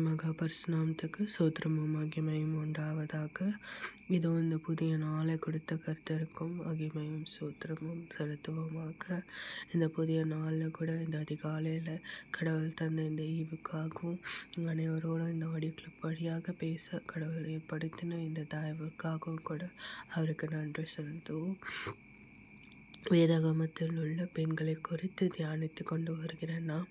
மகா பரிசுநாமத்துக்கு சோத்திரமும் மகிமையும் உண்டாவதாக. இதோ இந்த புதிய நாளை கொடுத்த கர்த்தருக்கும் மகிமையும் சோத்திரமும் செலுத்துவோமாக. இந்த புதிய நாளில் கூட இந்த அதிகாலையில் கடவுள் தந்த இந்த ஈவுக்காகவும் அனைவரோடும் இந்த ஆடியோ கிளிப் வழியாக பேச கடவுள் ஏற்படுத்தின இந்த தயவுக்காகவும் கூட அவருக்கு நன்றி செலுத்துவோம். வேதாகமத்தில் உள்ள பெண்களை குறித்து தியானித்து கொண்டு வருகிற நாம்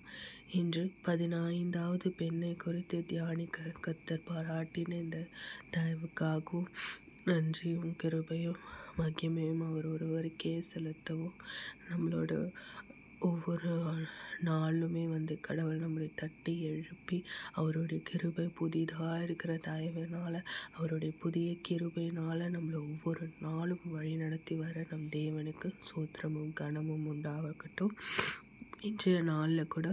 இன்று 15வது பெண்ணை குறித்து தியானிக்க கர்த்தர் பாராட்டின இந்த தயவுக்காகவும் நன்றியும் கிருபையும் மகிமையும் அவர் ஒருவருக்கே செலுத்தவும். நம்மளோட ஒவ்வொரு நாளுமே கடவுள் நம்மளை தட்டி எழுப்பி அவருடைய கிருபை புதிதாக இருக்கிற தயவினால் அவருடைய புதிய கிருபையினால் நம்மளை ஒவ்வொரு நாளும் வழி நடத்தி வர நம் தேவனுக்கு சோத்திரமும் கனமும் உண்டாகட்டும். இன்றைய நாளில் கூட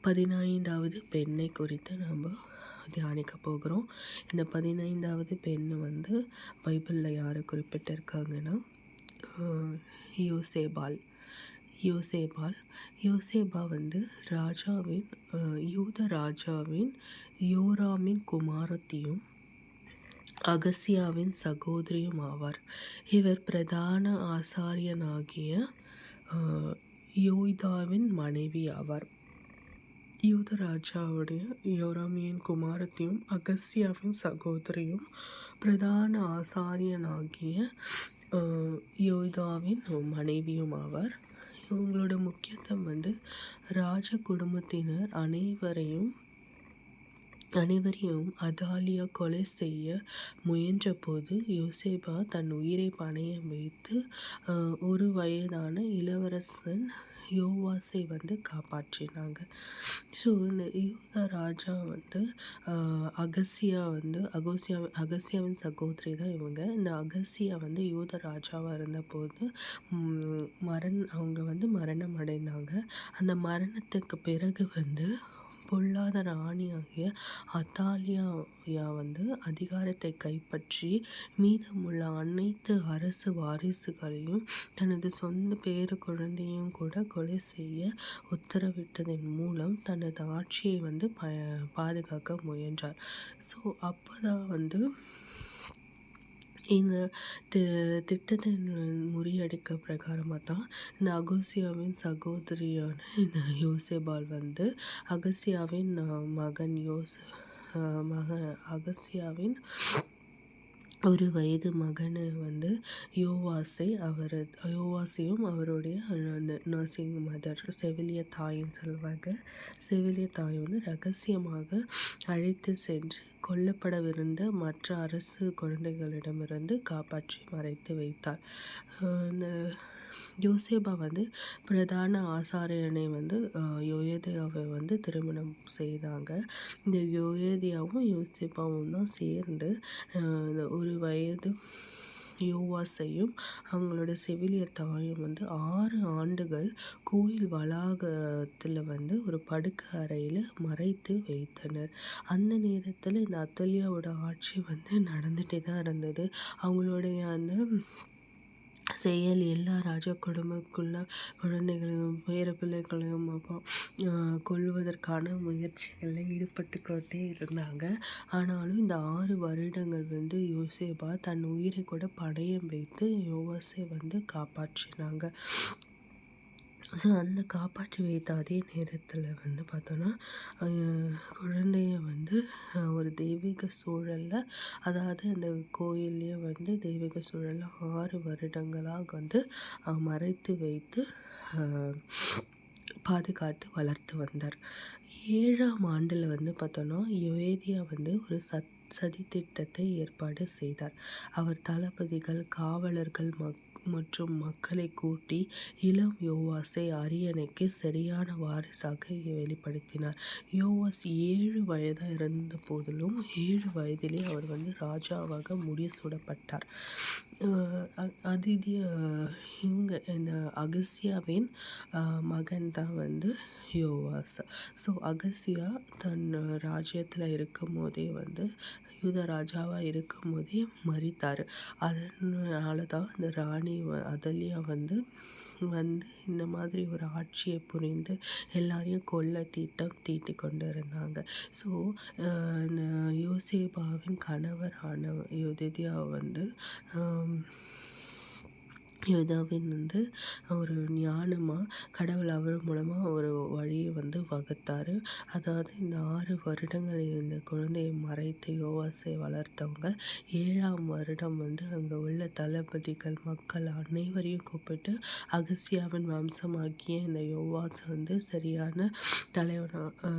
15வது பெண்ணை குறித்து நம்ம தியானிக்க போகிறோம். இந்த 15வது பெண்ணு பைபிளில் யார் குறிப்பிட்டிருக்காங்கன்னா யோசேபா ராஜாவின் யூத ராஜாவின் யோராமின் குமாரத்தியும் அகசியாவின் சகோதரியும் ஆவார். இவர் பிரதான ஆசாரியனாகிய யோய்தாவின் மனைவி ஆவார். யூத ராஜாவுடைய யோராமியின் குமாரத்தியும் அகசியாவின் சகோதரியும் பிரதான ஆசாரியனாகிய யோய்தாவின் மனைவியும் ஆவார். இவங்களோட முக்கியத்துவம் ராஜ குடும்பத்தினர் அனைவரையும் அதாலியா கொலை செய்ய முயன்ற போது யோசேபா தன் உயிரை பணயம் வைத்து ஒரு வயதான இளவரசன் யோவாசை காப்பாற்றினாங்க. ஸோ இந்த யூத ராஜா அகசியாவின் சகோதரி தான் இவங்க. இந்த அகசியா யூத ராஜாவாக இருந்தபோது அவங்க மரணம் அடைந்தாங்க. அந்த மரணத்துக்கு பிறகு பொல்லாத ராணியாகிய அத்தாலியா அதிகாரத்தை கைப்பற்றி மீதமுள்ள அனைத்து அரசு வாரிசுகளையும் தனது சொந்த பேர குழந்தையும் கூட கொலை செய்ய உத்தரவிட்டதன் மூலம் தனது ஆட்சியை பாதுகாக்க முயன்றார். ஸோ அப்போதான் இந்த திட்டத்தை முறியடிக்க பிரகாரமாக தான் இந்த அகசியாவின் சகோதரியான இந்த யோசேபால் அகசியாவின் அகசியாவின் ஒரு வயது மகனை யோவாசையும் அவருடைய நர்சிங் மதர் செவிலிய தாயின்னு சொல்லுவாங்க. செவிலிய தாய் ரகசியமாக அழைத்து சென்று கொல்லப்படவிருந்த மற்ற அரசு குழந்தைகளிடமிருந்து காப்பாற்றி மறைத்து வைத்தார். இந்த யோசேபா பிரதான ஆசாரியனை யோயேதியாவை திருமணம் செய்தாங்க. இந்த யோயேதியாவும் யோசேபாவும் தான் சேர்ந்து ஒரு வயது யோவாசையும் அவங்களோட செவிலியர் தாயும் 6 ஆண்டுகள் கோயில் வளாகத்தில் ஒரு படுக்கை அறையில் மறைத்து வைத்தனர். அந்த நேரத்தில் இந்த அத்தலியாவோட ஆட்சி நடந்துகிட்டே தான் இருந்தது. அவங்களுடைய அந்த செயல் எல்லா ராஜா குழந்தைகளையும் பேர பிள்ளைகளையும் கொல்வதற்கான முயற்சிகளில் ஈடுபட்டு கொண்டே இருந்தாங்க. ஆனாலும் இந்த 6 வருடங்கள் யோசேபா தன் உயிரை கூட பணயம் வைத்து யோவாசை காப்பாற்றினாங்க. ஸோ அந்த காப்பாற்றி வைத்த அதே நேரத்தில் பார்த்தோன்னா குழந்தைய ஒரு தெய்வீக சூழலில், அதாவது அந்த கோயில்லையே தெய்வீக சூழலில் 6 வருடங்களாக மறைத்து வைத்து பாதுகாத்து வளர்த்து வந்தார். 7ஆம் ஆண்டில் பார்த்தோன்னா யோயேதியா ஒரு சதி திட்டத்தை ஏற்பாடு செய்தார். அவர் தளபதிகள், காவலர்கள் மற்றும் மக்களை கூட்டி இளம் யோவாசை அரியணைக்கு சரியான வாரிசாக வெளிப்படுத்தினார். யோவாஸ் 7 வயதாக இருந்த போதிலும் 7 வயதிலே அவர் ராஜாவாக முடிசூடப்பட்டார். இந்த அகசியாவின் மகன் தான் யோவாஸ். ஸோ அகசியா தன் ராஜ்யத்தில் இருக்கும் போதே யூத ராஜாவாக இருக்கும் போதே மரித்தார். அதனால தான் இந்த ராணி அதலியா வந்து இந்த மாதிரி ஒரு ஆட்சியை புரிந்து எல்லாரையும் கொல்ல தீட்டி கொண்டு இருந்தாங்க. ஸோ இந்த யோசேபாவின் கணவரான யோதிதியா வந்து யோதாவின் வந்து ஒரு ஞானமாக கடவுள் அவர் மூலமாக ஒரு வழியை வந்து வகுத்தார். அதாவது இந்த 6 வருடங்கள் இந்த குழந்தையை மறைத்து யோவாசை வளர்த்தவங்க 7ஆம் வருடம் வந்து அங்கே உள்ள தளபதிகள் மக்கள் அனைவரையும் கூப்பிட்டு அகசியாவின் வம்சமாகிய இந்த யோவாஸ் வந்து சரியான தலைவனாக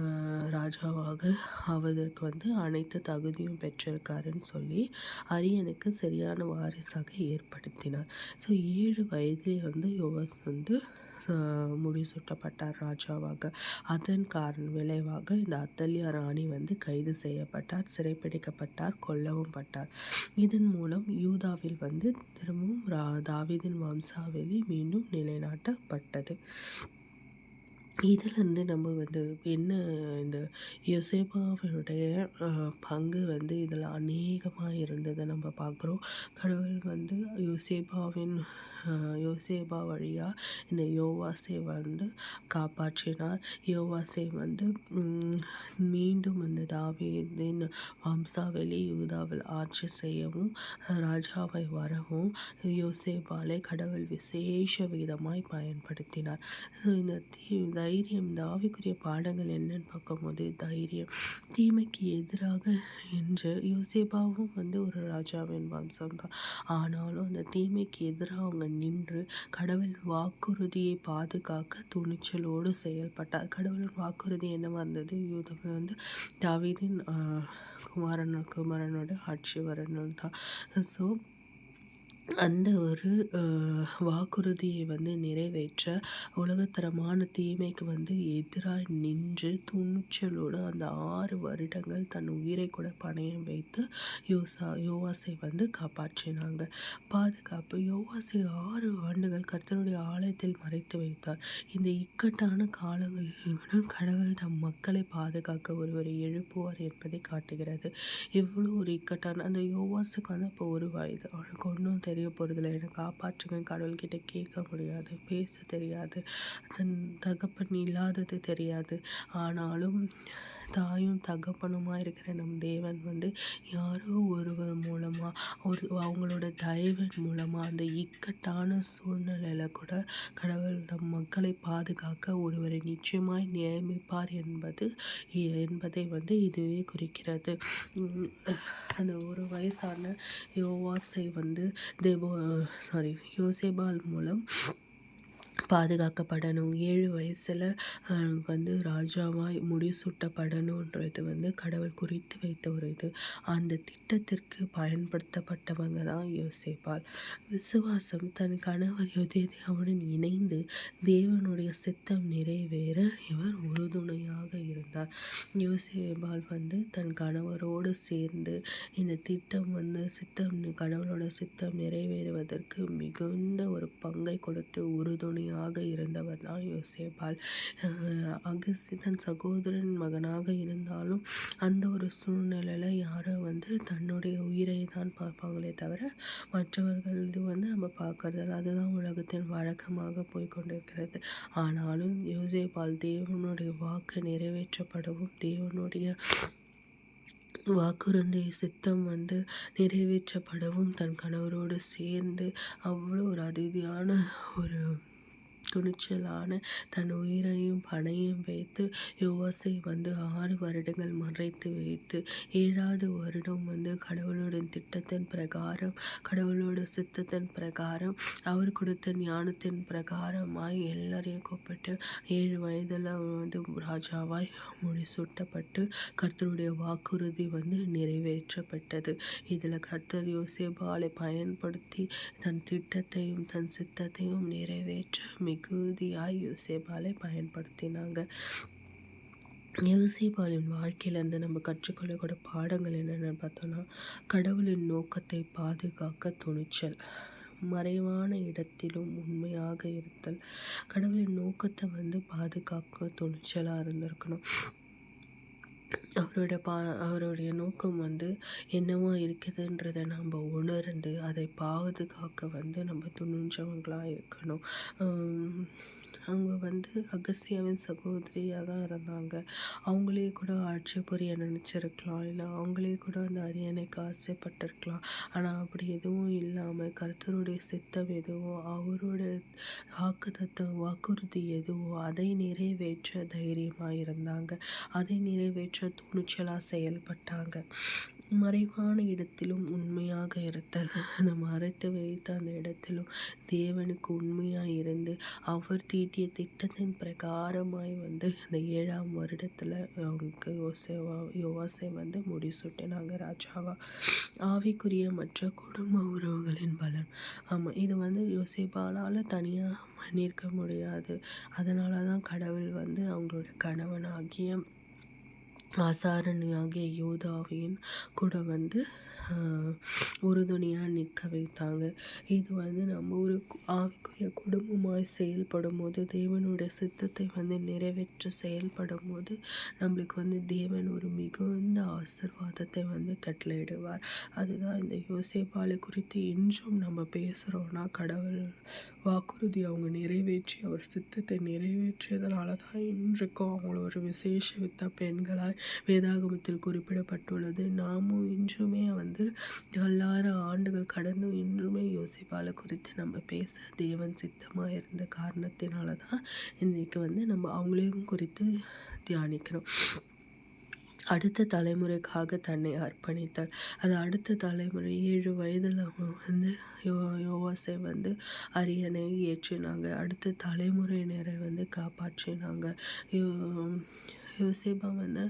ராஜாவாக ஆவதற்கு வந்து அனைத்து தகுதியும் பெற்றிருக்காருன்னு சொல்லி அரியனுக்கு சரியான வாரிசாக ஏற்படுத்தினார். ஸோ 7 வயதிலே வந்து யோவாஸ் வந்து முடிசூட்டப்பட்டார் ராஜாவாக. அதன் விளைவாக இந்த அத்தலியா ராணி வந்து கைது செய்யப்பட்டார், சிறைப்பிடிக்கப்பட்டார், கொல்லவும் பட்டார். இதன் மூலம் யூதாவில் வந்து திரும்பவும் தாவீதின் வம்சாவளி மீண்டும் நிலைநாட்டப்பட்டது. இதிலேருந்து நம்ம வந்து என்ன இந்த யோசேபாவினுடைய பங்கு வந்து இதில் அநேகமாக இருந்ததை நம்ம பார்க்குறோம். கடவுள் வந்து யோசேபா வழியாக இந்த யோவாசை வந்து காப்பாற்றினார். யோவாசை வந்து மீண்டும் இந்த தாவீதின் வம்சாவளி யூதாவில் ஆட்சி செய்யவும் ராஜாவை வரவும் யோசேபாலை கடவுள் விசேஷ விதமாய் பயன்படுத்தினார். ஸோ இந்த தைரியம், இந்த ஆவிக்குரிய பாடங்கள் என்னன்னு பார்க்கும்போது தைரியம், தீமைக்கு எதிராக என்று யோசேபாவும் வந்து ஒரு ராஜாவின் வம்சம்தான். ஆனாலும் அந்த தீமைக்கு எதிராக அவங்க நின்று கடவுள் வாக்குறுதியை பாதுகாக்க துணிச்சலோடு செயல்பட்டார். கடவுளின் வாக்குறுதி என்னவா இருந்தது? யூதாவில் வந்து தாவீதின் குமாரனோட ஆட்சி வரணும் தான். ஸோ அந்த ஒரு வாக்குறுதியை வந்து நிறைவேற்ற உலகத்தரமான தீமைக்கு வந்து எதிராக நின்று துணிச்சலோடு அந்த 6 வருடங்கள் தன் உயிரை கூட பணயம் வைத்து யோவாசை வந்து காப்பாற்றினாங்க. பாதுகாப்பு. யோவாசை 6 ஆண்டுகள் கர்த்தருடைய ஆலயத்தில் மறைத்து வைத்தார். இந்த இக்கட்டான காலங்களில் கடவுள் தம் மக்களை பாதுகாக்க ஒருவரை எழுப்புவார் என்பதை காட்டுகிறது. எவ்வளோ ஒரு இக்கட்டான அந்த யோவாசுக்கு வந்து அப்போ 1 வயது. அவனுக்கு ஒன்றும் தெரிய போகிறதில்ல. என்னை காப்பாற்றுங்க, கடவுள்கிட்ட கேட்க முடியாது, பேச தெரியாது, தன் தகப்பன் இல்லாதது தெரியாது. ஆனாலும் தாயும் தகப்பனுமா இருக்கிற நம் தேவன் வந்து யாரோ ஒருவர் மூலமாக அவங்களோட தயவின் மூலமாக அந்த இக்கட்டான சூழ்நிலையில் கூட கடவுள் நம் மக்களை பாதுகாக்க ஒருவரை நிச்சயமாய் நியமிப்பார் என்பதை வந்து இதுவே குறிக்கிறது. அந்த 1 வயசான யோவாசை வந்து யோசேபால் மூலம் பாதுகாக்கப்படணும். 7 வயசில் வந்து ராஜாவாய் முடிசூட்டப்படணுன்றது வந்து கடவுள் குறித்து வைத்த ஒரு இது. அந்த திட்டத்திற்கு பயன்படுத்தப்பட்டவங்க தான் யோசேபால். விசுவாசம். தன் கணவர் யோதிதியாவுடன் இணைந்து தேவனுடைய சித்தம் நிறைவேற இவர் உறுதுணையாக இருந்தார். யோசேபால் வந்து தன் கணவரோடு சேர்ந்து இந்த திட்டம் வந்து கடவுளோட சித்தம் நிறைவேறுவதற்கு மிகுந்த ஒரு பங்கை கொடுத்து உறுதுணையாக இருந்தவர் தான் யோசேபால். தன் சகோதரன் மகனாக இருந்தாலும் அந்த ஒரு சூழ்நிலையில் யாரும் வந்து தன்னுடைய உயிரை தான் பார்ப்பாங்களே தவிர மற்றவர்கள் இது வந்து நம்ம பார்க்கறதில்ல. அதுதான் உலகத்தின் வழக்கமாக போய்கொண்டிருக்கிறது. ஆனாலும் யோசேபால் தேவனுடைய வாக்கு நிறைவேற்றப்படவும் தேவனுடைய வாக்குறுதிய சித்தம் வந்து நிறைவேற்றப்படவும் தன் கணவரோடு சேர்ந்து அவ்வளோ ஒரு அதிதியான ஒரு துணிச்சலான தன் உயிரையும் பணையும் வைத்து யோவாசை வந்து 6 வருடங்கள் மறைத்து வைத்து 7ஆவது வருடம் வந்து கடவுளோட திட்டத்தின் பிரகாரம் கடவுளோட சித்தத்தின் பிரகாரம் அவர் கொடுத்த ஞானத்தின் பிரகாரமாய் எல்லாரையும் கூப்பிட்டு 7 வயதில் வந்து ராஜாவாய் முடிசூட்டப்பட்டு கர்த்தருடைய வாக்குறுதி வந்து நிறைவேற்றப்பட்டது. இதில் கர்த்தர் யோசேபாலை பயன்படுத்தி தன் திட்டத்தையும் தன் சித்தத்தையும் நிறைவேற்ற மிகுதியாய் யோசேபாலை பயன்படுத்தினாங்க. யோசேபாலின் வாழ்க்கையிலேருந்து நம்ம கற்றுக்கொள்ளக்கூட பாடங்கள் என்னென்னு பார்த்தோன்னா, கடவுளின் நோக்கத்தை பாதுகாக்க துணிச்சல், மறைவான இடத்திலும் உண்மையாக இருத்தல், கடவுளின் நோக்கத்தை வந்து பாதுகாக்க துணிச்சலாக இருந்திருக்கணும். அவருடைய நோக்கம் வந்து என்னவா இருக்குதுன்றத நம்ம உணர்ந்து அதை பாதுகாக்க வந்து நம்ம துணிஞ்சவங்களா இருக்கணும். அவங்க வந்து அகஸ்தியாவின் சகோதரியாக தான் இருந்தாங்க. அவங்களே கூட ஆட்சி புரிய நினச்சிருக்கலாம், இல்லை அவங்களே கூட அந்த அரியணைக்கு ஆசைப்பட்டிருக்கலாம். ஆனால் அப்படி எதுவும் இல்லாமல் கர்த்தருடைய சித்தம் எதுவோ, அவரோட வாக்குறுதி எதுவோ அதை நிறைவேற்ற தைரியமாக இருந்தாங்க. அதை நிறைவேற்ற துணிச்சலாக செயல்பட்டாங்க. மறைவான இடத்திலும் உண்மையாக இருத்தல். அந்த மறைத்து வைத்த அந்த இடத்திலும் தேவனுக்கு உண்மையாக இருந்து அவர் தீட்டிய திட்டத்தின் பிரகாரமாய் வந்து அந்த 7ஆம் வருடத்தில் அவங்களுக்கு யோவாசை வந்து முடிசூட்டினாங்க ராஜாவா. ஆவிக்குரிய மற்ற குடும்ப உறவுகளின் பலன். ஆமாம், இது வந்து யோசேப்பாலால் தனியாக பண்ணியிருக்க முடியாது. அதனால தான் கடவுள் வந்து அவங்களோட கணவனாகிய ஆசாரணியாகிய யோதாவையும் கூட வந்து உறுதுணையாக நிற்க வைத்தாங்க. இது வந்து நம்ம ஒரு ஆவிக்குரிய குடும்பமாய் செயல்படும் போது, தேவனுடைய சித்தத்தை வந்து நிறைவேற்ற செயல்படும் போது நம்மளுக்கு வந்து தேவன் ஒரு மிகுந்த ஆசீர்வாதத்தை வந்து கட்டளையிடுவார். அதுதான் இந்த யோசேப்பாலை குறித்து இன்றும் நம்ம பேசுகிறோன்னா, கடவுள் வாக்குறுதி அவங்க நிறைவேற்றி அவர் சித்தத்தை நிறைவேற்றியதனால தான் இன்றைக்கும் அவங்கள ஒரு விசேஷித்த பெண்களாய் வேதாகமத்தில் குறிப்பிடப்பட்டுள்ளது. நாமும் இன்றுமே வந்து 1000 ஆண்டுகள் கடந்தும் இன்றுமே யோசேப்பாலை குறித்து நம்ம பேச தேவன் சித்தமாக இருந்த காரணத்தினால தான் இன்றைக்கு வந்து நம்ம அவங்களையும் குறித்து தியானிக்கிறோம். அடுத்த தலைமுறைக்காக தன்னை அர்ப்பணித்தார். அது அடுத்த தலைமுறை 7 வயதில் வந்து யோவாசை வந்து அரியணை ஏற்றினாங்க. அடுத்த தலைமுறையினரை வந்து காப்பாற்றினாங்க. யோசேப்பா வந்து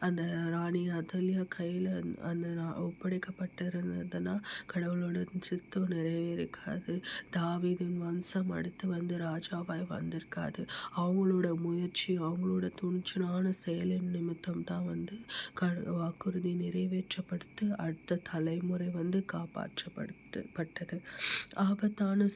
அந்த ராணி அதலியா கையில் அந்த ஒப்படைக்கப்பட்டிருந்ததுன்னா கடவுளோட சித்தம் நிறைவேறிக்காது. தாவீதின் வம்சம் அடுத்து வந்து ராஜாவாய் வந்திருக்காது. அவங்களோட முயற்சி, அவங்களோட துணிச்சலான செயலின் நிமித்தம் தான் வந்து வாக்குறுதி நிறைவேற்றப்படுத்து அடுத்த தலைமுறை வந்து காப்பாற்றப்பட்டது. ஆபத்தான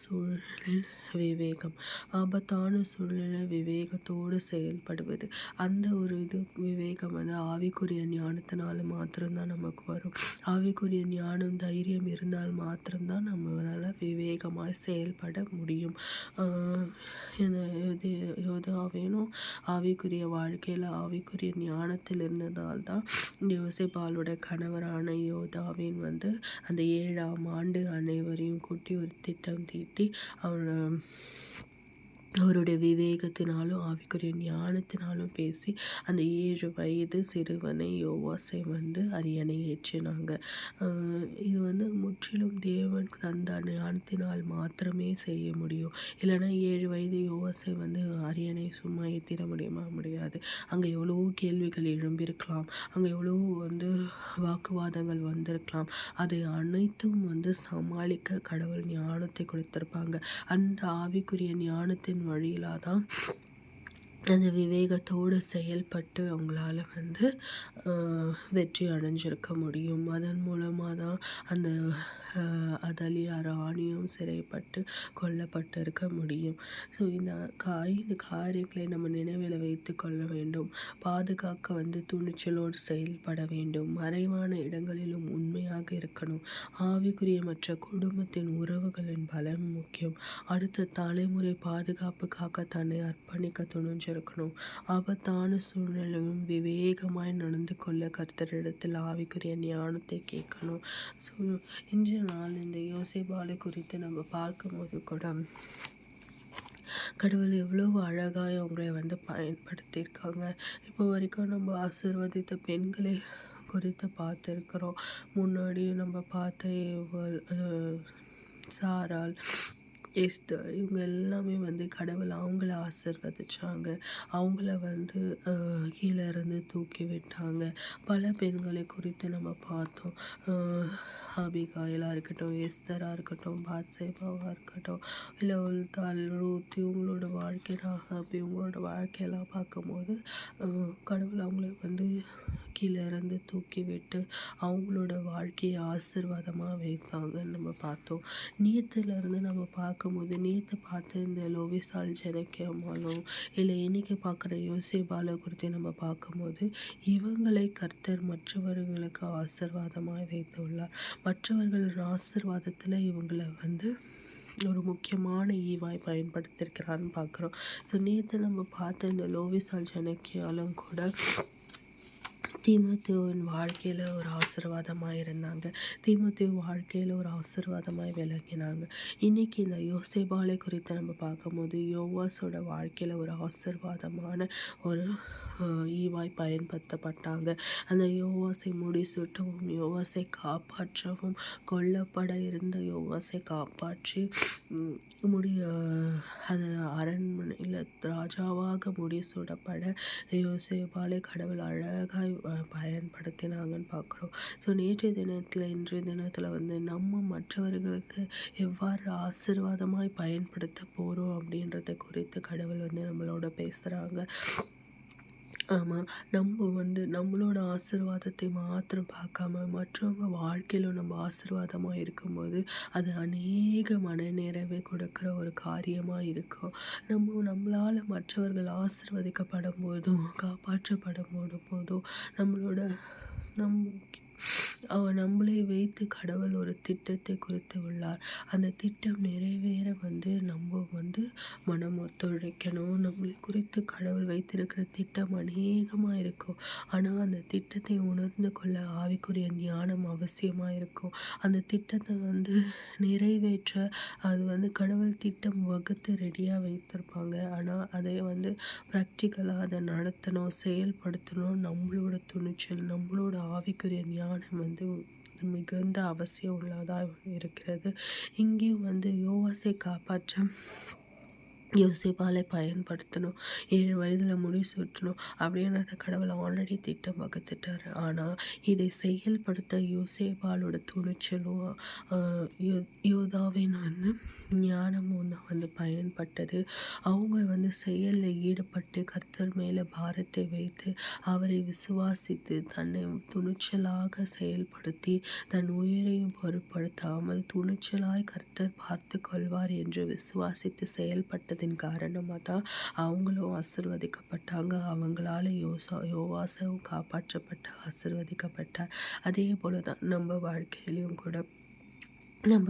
சூழ்நிலை விவேகத்தோடு செயல்படுவது. அந்த ஒரு விவேகம் வந்து ஆவிக்குரிய ஞானத்தினால மாத்திரம்தான் நமக்கு வரும். ஆவிக்குரிய ஞானம், தைரியம் இருந்தால் மாத்திரம்தான் நம்மளால் விவேகமாய் செயல்பட முடியும். யோதாவேனும் ஆவிக்குரிய வாழ்க்கையில் ஆவிக்குரிய ஞானத்தில் இருந்ததால் தான் யோசேப்பாலோட கணவரான யோதாவின் வந்து அந்த 7ஆம் ஆண்டு அனைவரையும் கூட்டி ஒரு திட்டம் தீட்டி அவருடைய விவேகத்தினாலும் ஆவிக்குரிய ஞானத்தினாலும் பேசி அந்த 7 வயது சிறுவனை யோவாசை வந்து அரியணை ஏற்றினாங்க. இது வந்து முற்றிலும் தேவன் தந்த ஞானத்தினால் மாத்திரமே செய்ய முடியும். இல்லைன்னா 7 வயது யோவாசை வந்து அரியணை சும்மா ஏற்றிட முடியாது. அங்கே எவ்வளோ கேள்விகள் எழும்பியிருக்கலாம், அங்கே எவ்வளோ வந்து வாக்குவாதங்கள் வந்திருக்கலாம். அதை அனைத்தும் வந்து சமாளிக்க கடவுள் ஞானத்தை கொடுத்திருப்பாங்க. அந்த ஆவிக்குரிய ஞானத்தின் வழியிலாக தான் அந்த விவேகத்தோடு செயல்பட்டு அவங்களால வந்து வெற்றி அடைஞ்சிருக்க முடியும். அதன் மூலமாக தான் அந்த அதலியா ராணியும் சிறைப்பட்டு கொல்லப்பட்டிருக்க முடியும். ஸோ இந்த 5 காரியங்களை நம்ம நினைவில் வைத்து கொள்ள வேண்டும். பாதுகாக்க வந்து துணிச்சலோடு செயல்பட வேண்டும். மறைவான இடங்களிலும் உண்மையாக இருக்கணும். ஆவிக்குரிய மற்ற குடும்பத்தின் உறவுகளின் பலம் முக்கியம். அடுத்த தலைமுறை பாதுகாப்புக்காக தன்னை அர்ப்பணிக்க துணிஞ்சிருக்கணும். ஆபத்தான சூழ்நிலையும் விவேகமாய் நடந்து கொள்ள கர்த்தரிடத்தில் ஆவிக்குரிய ஞானத்தை கேட்கணும். ஸோ இன்றைய நாள் இந்த யோசேப்பாலை குறித்து நம்ம பார்க்கும்போது கூட கடவுள் எவ்வளவு அழகாய் அவங்களை வந்து பயன்படுத்தியிருக்காங்க. இப்போ வரைக்கும் நம்ம ஆசீர்வதித்த பெண்களை குறித்து பார்த்துருக்குறோம். முன்னாடி நம்ம பார்த்த சாராள், எஸ்தர், இவங்க எல்லாமே வந்து கடவுள் அவங்கள ஆசீர்வதிச்சாங்க. அவங்கள வந்து கீழே இருந்து தூக்கி விட்டாங்க. பல பெண்களை குறித்து நம்ம பார்த்தோம். ஆபிகாயிலாக இருக்கட்டும், எஸ்தராக இருக்கட்டும், பாத்சேபாவாக இருக்கட்டும், இல்லை உல்தாள், ரூத், இவங்களோட வாழ்க்கையெல்லாம் பார்க்கும்போது கடவுள் அவங்கள வந்து வாழ்க்கையிலேருந்து தூக்கிவிட்டு அவங்களோட வாழ்க்கையை ஆசீர்வாதமாக வைத்தாங்கன்னு நம்ம பார்த்தோம். நேற்றுலேருந்து நம்ம பார்க்கும்போது நேற்று பார்த்த இந்த லோவிசால் ஜெனக்கியமாலும் இல்லை இன்னைக்கு பார்க்குற யோசேபாலை குறித்து நம்ம பார்க்கும்போது இவங்களை கர்த்தர் மற்றவர்களுக்கு ஆசீர்வாதமாக வைத்துள்ளார். மற்றவர்களின் ஆசீர்வாதத்தில் இவங்களை ஒரு முக்கியமான ஈவாய் பயன்படுத்தியிருக்கிறான்னு பார்க்குறோம். ஸோ நேற்று நம்ம பார்த்த இந்த லோவிசால் ஜனக்கியாலும் கூட தீமோத்தேயுவின் வாழ்க்கையில் ஒரு ஆசீர்வாதமாக இருந்தாங்க. தீமோத்தேயு வாழ்க்கையில் ஒரு ஆசீர்வாதமாக விளங்கினாங்க. இன்றைக்கி இந்த யோசேபாலை குறித்து நம்ம பார்க்கும்போது யோவாஸோட வாழ்க்கையில் ஒரு ஆசீர்வாதமான ஒரு ஈவாய் பயன்படுத்தப்பட்டாங்க. அந்த யோவாசை முடிசூட்டவும் யோவாசை காப்பாற்றவும் கொல்லப்பட இருந்த யோவாசை காப்பாற்றி அந்த அரண்மனையில் ராஜாவாக முடிசூடப்பட யோசேபாலை கடவுள் அழகாய் பயன்படுத்தினாங்கன்னு பார்க்குறோம். ஸோ இன்றைய தினத்தில் நம்ம மற்றவர்களுக்கு எவ்வாறு ஆசீர்வாதமாய் பயன்படுத்த போகிறோம் அப்படின்றத குறித்து கடவுள் நம்மளோட பேசுகிறாங்க. ஆமாம், நம்மளோட ஆசீர்வாதத்தை மாத்திரம் பார்க்காம மற்றவங்க வாழ்க்கையிலும் நம்ம ஆசீர்வாதமாக இருக்கும்போது அது அநேக மனநிறைவை கொடுக்குற ஒரு காரியமாக இருக்கும். நம்மளால் மற்றவர்கள் ஆசீர்வதிக்கப்படும் போதும் காப்பாற்றப்படும் போதும் நம்மளை வைத்து கடவுள் ஒரு திட்டத்தை குறித்து உள்ளார். அந்த திட்டம் நிறைவேற நம்ம மனம் ஒத்துழைக்கணும். நம்மளை குறித்து கடவுள் வைத்திருக்கிற திட்டம் அநேகமாக இருக்கும். ஆனால் அந்த திட்டத்தை உணர்ந்து கொள்ள ஆவிக்குரிய ஞானம் அவசியமாக இருக்கும். அந்த திட்டத்தை நிறைவேற்ற அது கடவுள் திட்டம் வகுத்து ரெடியாக வைத்திருப்பாங்க. ஆனால் அதை ப்ராக்டிக்கலாக அதை நடத்தணும், செயல்படுத்தணும். நம்மளோட துணிச்சல், நம்மளோட ஆவிக்குரிய ஞானம் மிகுந்த அவசியம் உள்ளதாக இருக்கிறது. இங்கேயும் யோவாசை காப்பாற்ற யோசேபாலை பயன்படுத்தணும், 7 வயதில் முடிசூட்டணும் அப்படின்றத கடவுள் ஆல்ரெடி திட்டம் வகுத்துட்டார். ஆனால் இதை செயல்படுத்த யோசேபாலோட துணிச்சலும் யோதாவின் ஞானமும் தான் பயன்பட்டது. அவங்க செயலில் ஈடுபட்டு கர்த்தர் மேலே பாரத்தை வைத்து அவரை விசுவாசித்து தன்னை துணிச்சலாக செயல்படுத்தி தன் உயிரையும் பொருட்படுத்தாமல் துணிச்சலாய் கர்த்தர் பார்த்து கொள்வார் என்று விசுவாசித்து செயல்பட்டதின் காரணமாக தான் அவங்களும் ஆசீர்வதிக்கப்பட்டாங்க. அவங்களால யோவாசும் காப்பாற்றப்பட்டு ஆசீர்வதிக்கப்பட்டார். அதே போல தான் நம்ம வாழ்க்கையிலையும் கூட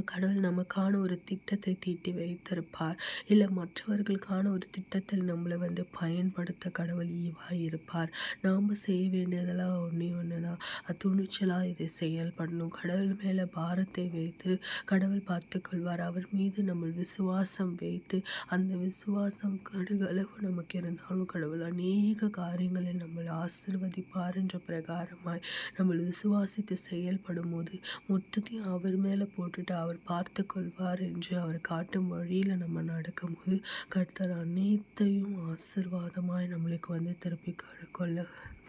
கடவுள் நமக்கான ஒரு திட்டத்தை தீட்டி வைத்திருப்பார். இல்லை மற்றவர்களுக்கான ஒரு திட்டத்தில் நம்மளை பயன்படுத்த கடவுள் ஈவாய் இருப்பார். நாம் செய்ய வேண்டியதெல்லாம் ஒன்று தான், துணிச்சலாக இதை செயல்படணும். கடவுள் மேலே பாரத்தை வைத்து கடவுள் பார்த்து கொள்வார். அவர் மீது நம்ம விசுவாசம் வைத்து அந்த விசுவாசம் கடுகளவு நமக்கு இருந்தாலும் கடவுள் அநேக காரியங்களில் நம்மளை ஆசீர்வதிப்பார் என்ற பிரகாரமாய் நம்ம விசுவாசித்து செயல்படும் போது மொத்தத்தையும் அவர் மேலே போட்டு அவர் பார்த்து கொள்வார் என்று அவர் காட்டும் வழியில் நம்ம நடக்கும்போது கர்த்தர் அனைத்தையும் ஆசீர்வாதமாய் நம்மளுக்கு திருப்பி கொள்ள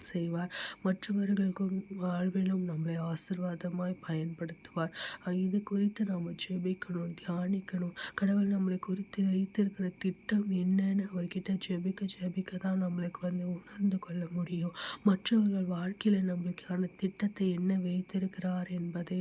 செய்வார். மற்றவர்களுக்கும் வாழ்விலும் நம்மளை ஆசீர்வாதமாய் பயன்படுத்துவார். இது குறித்து நாம் ஜெபிக்கணும், தியானிக்கணும். கடவுள் நம்மளை குறித்து வைத்திருக்கிற திட்டம் என்னன்னு அவர்கிட்ட ஜெபிக்க தான் நம்மளுக்கு உணர்ந்து கொள்ள முடியும். மற்றவர்கள் வாழ்க்கையில் நம்மளுக்கான திட்டத்தை என்ன வைத்திருக்கிறார் என்பதை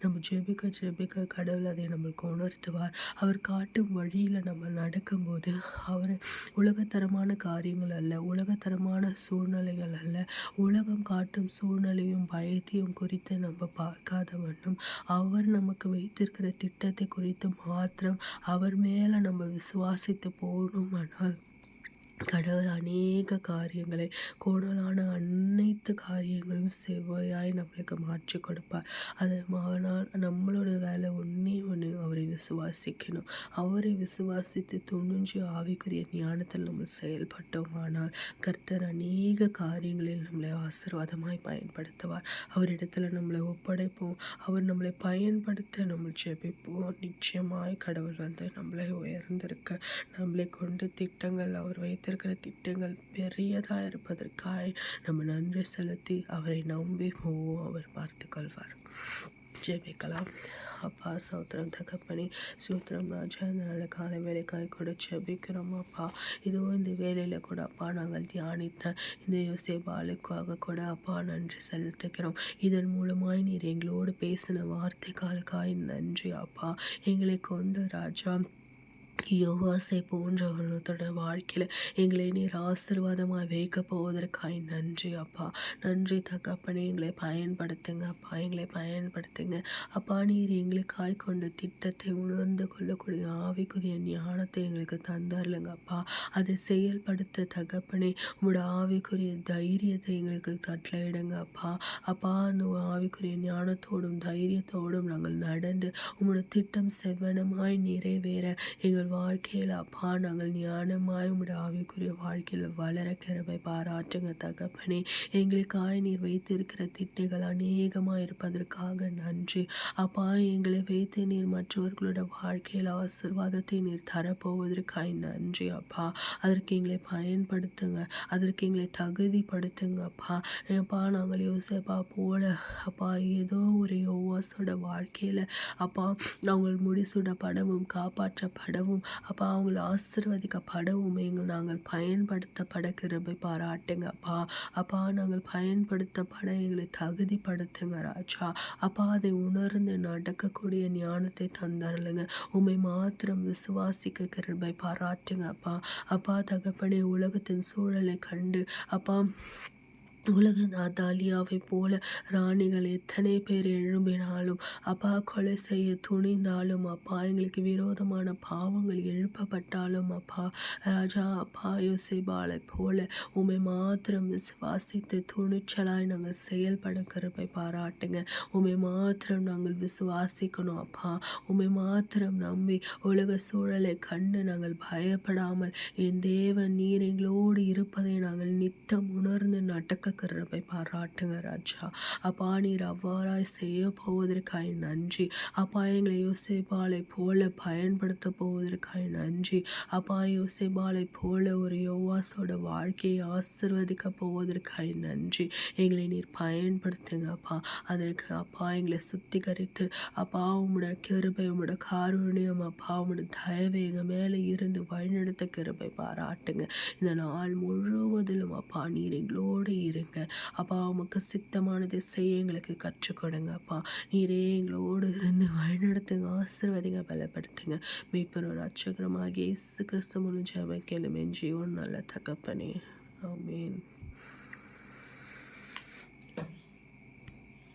நம்ம ஜெபிக்க கடவுள் அதை நம்மளுக்கு உணர்த்துவார். அவர் காட்டும் வழியில் நம்ம நடக்கும்போது அவர் உலகத்தரமான காரியங்கள் அல்ல, உலகத்தரமான சூழ்நிலைகள் அல்ல, உலகம் காட்டும் சூழ்நிலையும் பயத்தையும் குறித்து நம்ம பார்க்காத வண்ணம் அவர் நமக்கு வைத்திருக்கிற திட்டத்தை குறித்து மாத்திரம் அவர் மேலே நம்ம விசுவாசித்து போகணும். ஆனால் கடவுள் அநேக காரியங்களை, கோணலான அனைத்து காரியங்களையும் செவ்வாயாய் நம்மளுக்கு மாற்றி கொடுப்பார். ஆனால் நம்மளோட வேலை ஒன்று அவரை விசுவாசிக்கணும். அவரை விசுவாசித்து துணிஞ்சு ஆவிக்குரிய ஞானத்தில் நம்ம செயல்பட்டோம். ஆனால் கர்த்தர் அநேக காரியங்களில் நம்மளை ஆசீர்வாதமாய் பயன்படுத்துவார். அவரிடத்துல நம்மளை ஒப்படைப்போம். அவர் நம்மளை பயன்படுத்த நம்ம ஜெபிப்போம். நிச்சயமாய் கடவுள் நம்மளை உயர்ந்திருக்க நம்மளை கொண்டு திட்டங்கள் அவர் வைத்திருக்கிற திட்டங்கள் பெரியதாக இருப்பதற்காக நம்ம நன்றி செலுத்தி அவரை நம்பி போவோம். அவர் பார்த்து கொள்வார். ஜெபிக்கலாம். அப்பா சோத்திரம் தகப்பனே, சோத்திரம் ராஜா, இந்த நல்ல காலை வேலைக்காய் கூட ஜெபிக்கிறோம் அப்பா. இதோ இந்த வேலையில் கூட அப்பா நாங்கள் தியானித்த இந்த யோசேபாலுக்காக கூட அப்பா நன்றி செலுத்துகிறோம். இதன் மூலமாய் நீர் எங்களோடு பேசின வார்த்தைகளுக்காய் நன்றி அப்பா. எங்களை கொண்டு ராஜா யோவாசை போன்றவர்களோட வாழ்க்கையில் எங்களை நீர் ஆசீர்வாதமாக வைக்க போவதற்காய் நன்றி அப்பா. நன்றி தகப்பனே, எங்களை பயன்படுத்துங்க அப்பா, எங்களை பயன்படுத்துங்க அப்பா. நீர் எங்களுக்காய் கொண்ட திட்டத்தை உணர்ந்து கொள்ளக்கூடிய ஆவிக்குரிய ஞானத்தை எங்களுக்கு தந்தாருலங்க அப்பா. அதை செயல்படுத்த தகப்பனே உங்களோட ஆவிக்குரிய தைரியத்தை எங்களுக்கு கட்டளையிடுங்க அப்பா. அப்பா அந்த ஆவிக்குரிய ஞானத்தோடும் தைரியத்தோடும் நாங்கள் நடந்து உங்களோட திட்டம் செவ்வனமாய் நிறைவேற எங்கள் வாழ்க்கையில் அப்பா நாங்கள் ஞானமாய் உங்களுடைய ஆவிக்குரிய வாழ்க்கையில் வளர கிருபை பாராட்டுங்க தகப்பனே. எங்களுக்காய் நீர் வைத்திருக்கிற திட்டங்கள் அநேகமாக இருப்பதற்காக நன்றி அப்பா. எங்களை வைத்து நீர் மற்றவர்களோட வாழ்க்கையில் ஆசீர்வாதத்தை நீர் தரப்போவதற்காய் நன்றி அப்பா. அதற்கு எங்களை பயன்படுத்துங்க, அதற்கு எங்களை தகுதிப்படுத்துங்க அப்பா. அப்பா நாங்கள் யோசேப்பா போல அப்பா ஏதோ ஒரு யோவாசோட வாழ்க்கையில் அப்பா நாங்கள் முடிசூடப்படவும் காப்பாற்றப்படவும் அப்பா அவங்களை ஆசீர்வதிக்கப்படவும் நாங்கள் பயன்படுத்தப்பட கிருபை பாராட்டுங்க அப்பா. அப்பா நாங்கள் பயன்படுத்தப்பட எங்களை தகுதிப்படுத்துங்க ராஜா. அப்பா அதை உணர்ந்து நடக்கக்கூடிய ஞானத்தை தந்தரலுங்க. உம்மை மாத்திரம் விசுவாசிக்க கிருபை பாராட்டுங்க அப்பா. அப்பா தகப்பனே, உலகத்தின் சூழலை கண்டு அப்பா உலக தாலியாவை போல ராணிகள் எத்தனை பேர் எழும்பினாலும் அப்பா கொலை செய்ய துணிந்தாலும் அப்பா எங்களுக்கு விரோதமான பாவங்கள் எழுப்பப்பட்டாலும் அப்பா ராஜா அப்பா யோசேபாலை போல உம்மை மாத்திரம் விசுவாசித்து துணிச்சலாய் நாங்கள் செயல்பட கிருபை பாராட்டுங்க. உம்மை மாத்திரம் நாங்கள் விசுவாசிக்கணும் அப்பா. உம்மை மாத்திரம் நம்பி உலக சூழலை கண்டு நாங்கள் பயப்படாமல் என் தேவன் நீர் எங்களோடு இருப்பதை நாங்கள் நித்தம் உணர்ந்து நடக்க கிருபை பாராட்டுங்க ராஜா. அப்பா நீர் அவ்வாறாய் செய்ய போவதற்காய் நன்றி அப்பா. எங்களை யோசேபாலை போல பயன்படுத்த போவதற்காய் நன்றி அப்பா. யோசேபாலை போல ஒரு யோவாசோட வாழ்க்கையை ஆசீர்வதிக்க போவதற்காய் நன்றி. எங்களை நீர் பயன்படுத்துங்க அப்பா. அதற்கு அப்பா எங்களை சுத்திகரித்து அப்பா உம்முடைய கிருபை உம்முடைய காருண்யம் அப்பா உம்முடைய தயவை எங்கள் மேலே இருந்து வழிநடத்த கிருபை பாராட்டுங்க. இந்த நாள் முழுவதிலும் அப்பா நீர் எங்களோடு இருங்க அப்பா. உமக்கு சித்தமானதை செய்ய எங்களுக்கு கற்றுக் கொடுங்க அப்பா. நீரே எங்களோடு இருந்து வழிநடத்துங்க, ஆசீர்வதிங்க, பலப்படுத்துங்க. மீட்பரும் ரட்சகருமாகிய இயேசு கிறிஸ்து மூலம் ஜெபம் கேளும் என் ஜீவன் நல்ல தகப்பனே. ஆமென்.